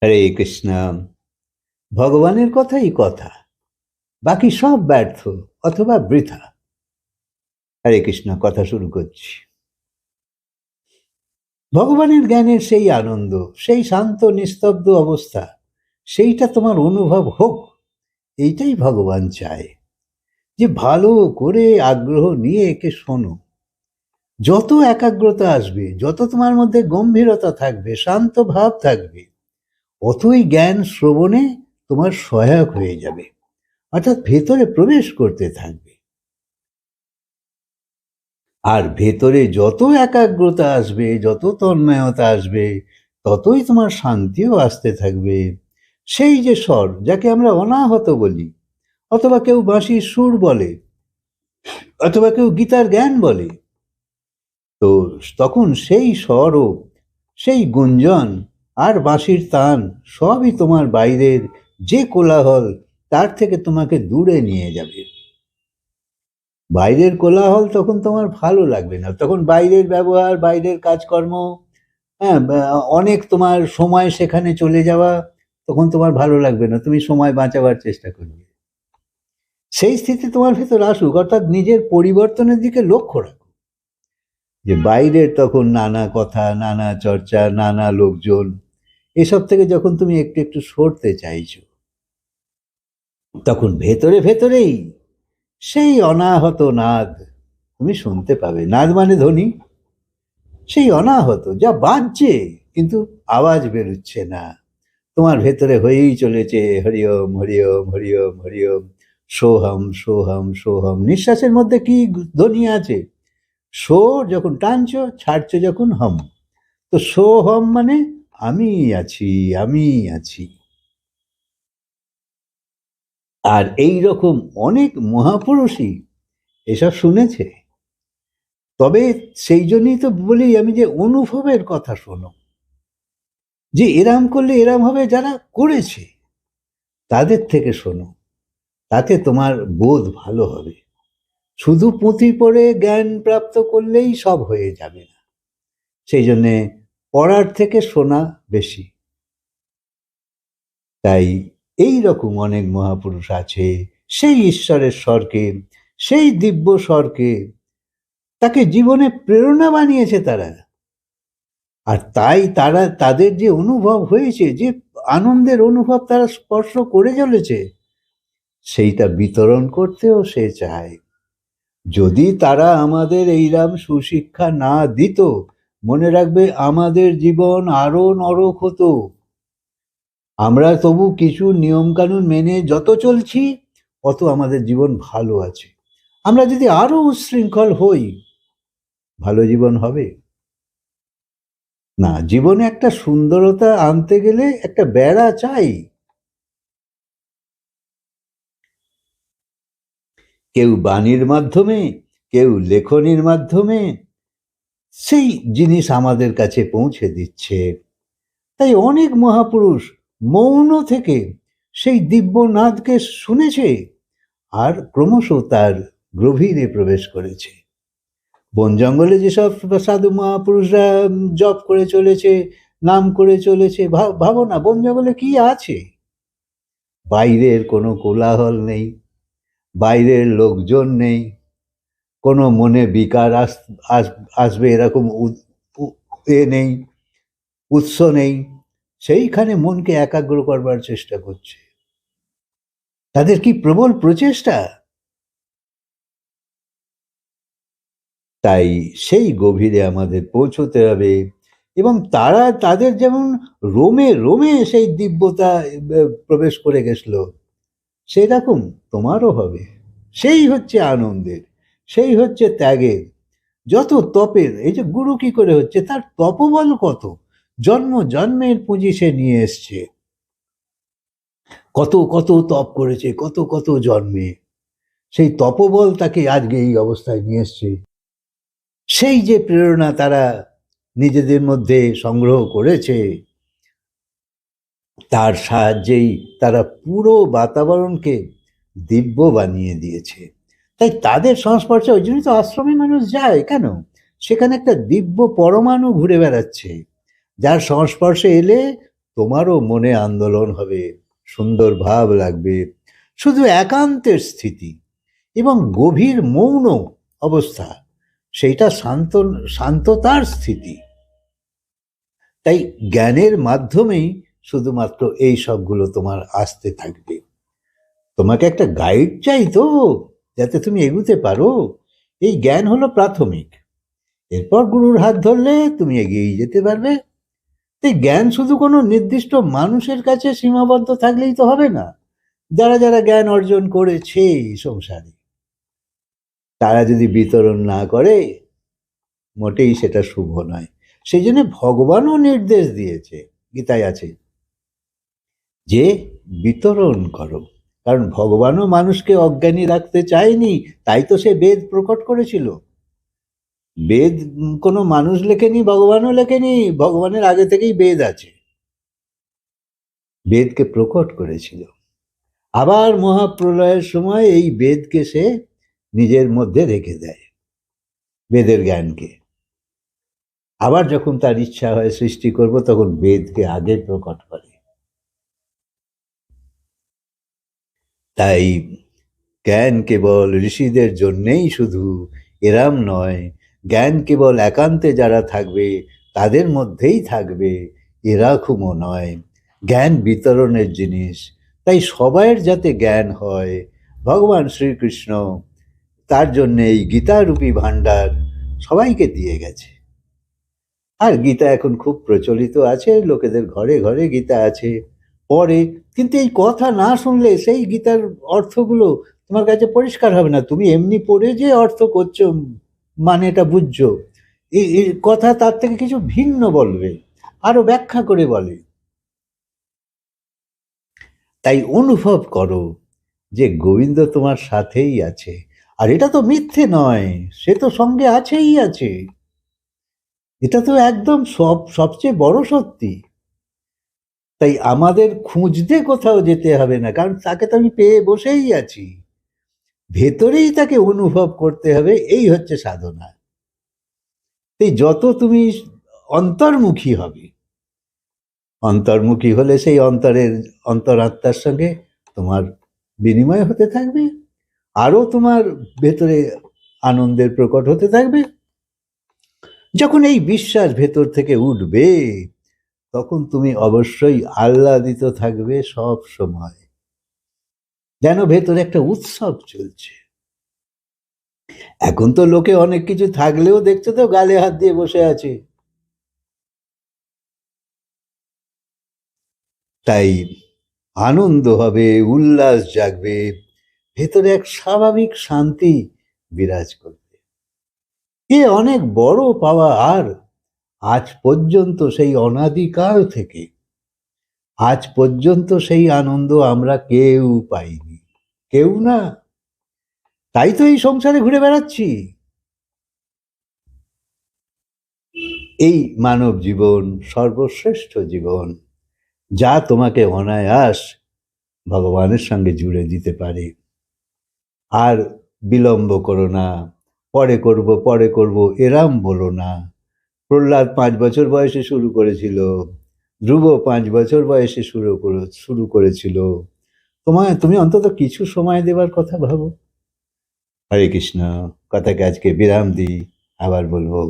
হরে কৃষ্ণ। ভগবানের কথাই কথা, বাকি সব ব্যর্থ অথবা বৃথা। হরে কৃষ্ণ, কথা শুরু করছি। ভগবানের জ্ঞানের সেই আনন্দ, সেই শান্ত নিস্তব্ধ অবস্থা, সেইটা তোমার অনুভব হোক, এইটাই ভগবান চায়। যে ভালো করে আগ্রহ নিয়ে একে শোনো। যত একাগ্রতা আসবে, যত তোমার মধ্যে গম্ভীরতা থাকবে, শান্ত ভাব থাকবে, অতই জ্ঞান শ্রবণে তোমার সহায়ক হয়ে যাবে, অর্থাৎ ভেতরে প্রবেশ করতে থাকবে। আর ভেতরে যত একাগ্রতা আসবে, যত তন্ময়তা আসবে, ততই তোমার শান্তিও আসতে থাকবে। সেই যে স্বর, যাকে আমরা অনাহত বলি, অথবা কেউ বাঁশির সুর বলে, অথবা কেউ গীতার জ্ঞান বলে, তো তখন সেই স্বরও, সেই গুঞ্জন আর বাঁশির তান সবই তোমার বাইরের যে কোলাহল, তার থেকে তোমাকে দূরে নিয়ে যাবে। বাইরের কোলাহল তখন তোমার ভালো লাগবে না, তখন বাইরের ব্যবহার, বাইরের কাজকর্ম, হ্যাঁ, অনেক তোমার সময় সেখানে চলে যাওয়া, তখন তোমার ভালো লাগবে না, তুমি সময় বাঁচাবার চেষ্টা করবে। সেই স্থিতি তোমার ভেতর আসুক, অর্থাৎ নিজের পরিবর্তনের দিকে লক্ষ্য রাখো। যে বাইরের তখন নানা কথা, নানা চর্চা, নানা লোকজন, এসব থেকে যখন তুমি একটু একটু সরতে চাইছো, তখন ভেতরে ভেতরেই সেই অনাহত নাদ তুমি শুনতে পাবে। নাদ মানে ধ্বনি, সেই অনাহত যা বাজছে কিন্তু আওয়াজ বেরোচ্ছে না, তোমার ভেতরে হয়েই চলেছে হরিওম হরিওম হরিওম হরিওম, সোহম সোহম সোহম। নিঃশ্বাসের মধ্যে কি ধ্বনি আছে? সো যখন টানছো, ছাড়ছো যখন হম, তো সোহম মানে আমি আছি, আমি আছি। আর এই রকম অনেক মহাপুরুষই এসব শুনেছে। তবে সেই জন্যই তো বলি আমি যে অনুভবের কথা শোনো, যে এরাম করলে এরাম হবে, যারা করেছে তাদের থেকে শোনো, তাতে তোমার বোধ ভালো হবে। শুধু পুঁথি পড়ে জ্ঞান প্রাপ্ত করলেই সব হয়ে যাবে না, সেই জন্যে পড়ার থেকে শোনা বেশি। তাই এই রকম অনেক মহাপুরুষ আছে, সেই ঈশ্বরের স্বরকে, সেই দিব্য স্বরকে তাকে জীবনে প্রেরণা বানিয়েছে তারা। আর তাই তারা, তাদের যে অনুভব হয়েছে, যে আনন্দের অনুভব তারা স্পর্শ করে চলেছে, সেইটা বিতরণ করতেও সে চায়। যদি তারা আমাদের এইরকম সুশিক্ষা না দিত, মনে রাখবে আমাদের জীবন আরো নরক হতো। আমরা তবু কিছু নিয়ম কানুন মেনে যত চলছি, অত আমাদের জীবন ভালো আছে। আমরা যদি আরো উচ্ছৃঙ্খল হই, ভালো জীবন হবে না। জীবনে একটা সুন্দরতা আনতে গেলে একটা বেড়া চাই। কেউ বাণীর মাধ্যমে, কেউ লেখনীর মাধ্যমে সেই জিনিস আমাদের কাছে পৌঁছে দিচ্ছে। তাই অনেক মহাপুরুষ মৌন থেকে সেই দিব্যনাদকে শুনেছে, আর ক্রমশ তার গভীরে প্রবেশ করেছে। বন জঙ্গলে যেসব সাধু মহাপুরুষরা জপ করে চলেছে, নাম করে চলেছে, ভাবো না বন জঙ্গলে কি আছে? বাইরের কোনো কোলাহল নেই, বাইরের লোকজন নেই, কোনো মনে বিকার আসবে এরকম নেই, উৎস নেই। সেইখানে মনকে একাগ্র করবার চেষ্টা করছে। তাদের কি প্রবল প্রচেষ্টা! তাই সেই গভীরে আমাদের পৌঁছতে হবে, এবং তারা তাদের যেমন রোমে রোমে সেই দিব্যতা প্রবেশ করে গেছিল, সেই রকম তোমারও হবে। সেই হচ্ছে আনন্দের, সেই হচ্ছে ত্যাগের। যত তপের, এই যে গুরু কি করে হচ্ছে, তার তপবল কত, জন্ম জন্মের পুঁজি সে নিয়ে এসছে, কত কত তপ করেছে, কত কত জন্মে, সেই তপবল তাকে আজকে এই অবস্থায় নিয়ে এসছে। সেই যে প্রেরণা তারা নিজেদের মধ্যে সংগ্রহ করেছে, তার সাহায্যেই তারা পুরো বাতাবরণকে দিব্য বানিয়ে দিয়েছে। তাই তাদের সংস্পর্শে, ওই জন্যই তো আশ্রমে মানুষ যায় কেন, সেখানে একটা দিব্য পরমাণু ঘুরে বেড়াচ্ছে, যার সংস্পর্শে এলে তোমারও মনে আন্দোলন হবে, সুন্দর ভাব লাগবে। শুধু একান্তের স্থিতি এবং গভীর মৌন অবস্থা, সেইটা শান্ততার স্থিতি। তাই জ্ঞানের মাধ্যমেই শুধুমাত্র এই সবগুলো তোমার আসতে থাকবে। তোমাকে একটা গাইড চাই তো, যাতে তুমি এগুতে পারো। এই জ্ঞান হলো প্রাথমিক, এরপর গুরুর হাত ধরলে তুমি এগিয়ে যেতে পারবে। এই জ্ঞান শুধু কোনো নির্দিষ্ট মানুষের কাছে সীমাবদ্ধ থাকলেই তো হবে না। যারা যারা জ্ঞান অর্জন করেছে এই সংসারে, তারা যদি বিতরণ না করে, মোটেই সেটা শুভ নয়। সেই জন্য ভগবানও নির্দেশ দিয়েছে, গীতায় আছে যে বিতরণ করো। কারণ ভগবানও মানুষকে অজ্ঞানী রাখতে চায়নি, তাই তো সে বেদ প্রকট করেছিল। বেদ কোনো মানুষ লেখেনি, ভগবানও লেখেনি, ভগবানের আগে থেকেই বেদ আছে, বেদকে প্রকট করেছিল। আবার মহাপ্রলয়ের সময় এই বেদকে সে নিজের মধ্যে রেখে দেয়, বেদের জ্ঞানকে। আবার যখন তার ইচ্ছা হয় সৃষ্টি করব, তখন বেদকে আগে প্রকট করে। তাই জ্ঞান কেবল ঋষিদের জন্যেই শুধু, এরাম নয়। জ্ঞান কেবল একান্তে যারা থাকবে তাদের মধ্যেই থাকবে, এরকমও নয়। জ্ঞান বিতরণের জিনিস। তাই সবাইয়ের যাতে জ্ঞান হয়, ভগবান শ্রীকৃষ্ণ তার জন্য এই গীতারূপী ভাণ্ডার সবাইকে দিয়ে গেছে। আর গীতা এখন খুব প্রচলিত আছে, লোকেদের ঘরে ঘরে গীতা আছে, পড়ে। কিন্তু এই কথা না শুনলে সেই গীতার অর্থগুলো তোমার কাছে পরিষ্কার হবে না। তুমি এমনি পড়ে যে অর্থ করছো, মানেটা বুঝছো, এই কথা তার থেকে কিছু ভিন্ন বলবে, আরো ব্যাখ্যা করে বলে। তাই অনুভব করো যে গোবিন্দ তোমার সাথেই আছে। আর এটা তো মিথ্যে নয়, সে তো সঙ্গে আছেই আছে। এটা তো একদম সবচেয়ে বড় সত্যি। তাই আমাদের খুঁজতে কোথাও যেতে হবে না, কারণ তাকে তো আমি পেয়ে বসেই আছি। ভেতরেই তাকে অনুভব করতে হবে, এই হচ্ছে সাধনা। এই যত তুমি অন্তর্মুখী হবে, অন্তর্মুখী হলে সেই অন্তরাত্মার সঙ্গে তোমার বিনিময় হতে থাকবে, আরো তোমার ভেতরে আনন্দের প্রকট হতে থাকবে। যখন এই বিশ্বাস ভেতর থেকে উঠবে, তখন তুমি অবশ্যই আহ্লাদিত থাকবে সব সময়, যেন ভেতরে একটা উৎসব চলছে। এখন তো লোকে অনেক কিছু থাকলেও দেখছো তো গালে হাত দিয়ে বসে আছে। তাই আনন্দ হবে, উল্লাস জাগবে, ভেতরে এক স্বাভাবিক শান্তি বিরাজ করবে। এ অনেক বড় পাওয়া। আর আজ পর্যন্ত সেই অনাদিকাল থেকে আজ পর্যন্ত সেই আনন্দ আমরা কেউ পাইনি, কেউ না। তাই তো এই সংসারে ঘুরে বেড়াচ্ছি। এই মানব জীবন সর্বশ্রেষ্ঠ জীবন, যা তোমাকে অনায়াস ভগবানের সঙ্গে জুড়ে দিতে পারে। আর বিলম্ব করো না, পরে করব এরাম বলো না। প্রহ্লাদ 5 বছর বয়সে শুরু করেছিল, ধ্রুব 5 বছর বয়সে শুরু করেছিল। তুমি অন্তত কিছু সময় দেবার কথা ভাবো। হরে কৃষ্ণ। কথাকে আজকে বিরাম দিই, আবার বলবো।